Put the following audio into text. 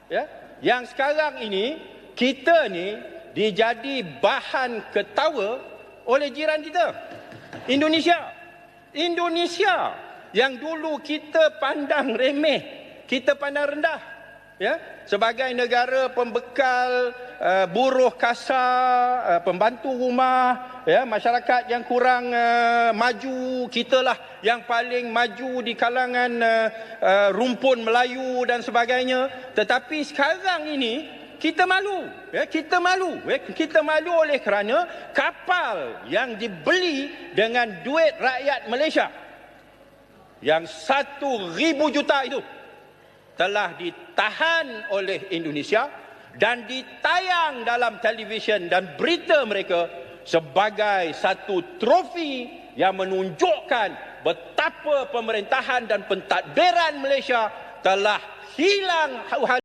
ya, yang sekarang ini kita ni dijadi bahan ketawa oleh jiran kita, Indonesia yang dulu kita pandang remeh, kita pandang rendah, ya, sebagai negara pembekal buruh kasar, pembantu rumah, ya, masyarakat yang kurang maju, kitalah yang paling maju di kalangan rumpun Melayu dan sebagainya. Tetapi sekarang ini kita malu, ya, kita malu oleh kerana kapal yang dibeli dengan duit rakyat Malaysia yang 1,000 juta itu telah ditahan oleh Indonesia dan ditayang dalam televisyen dan berita mereka sebagai satu trofi yang menunjukkan betapa pemerintahan dan pentadbiran Malaysia telah hilang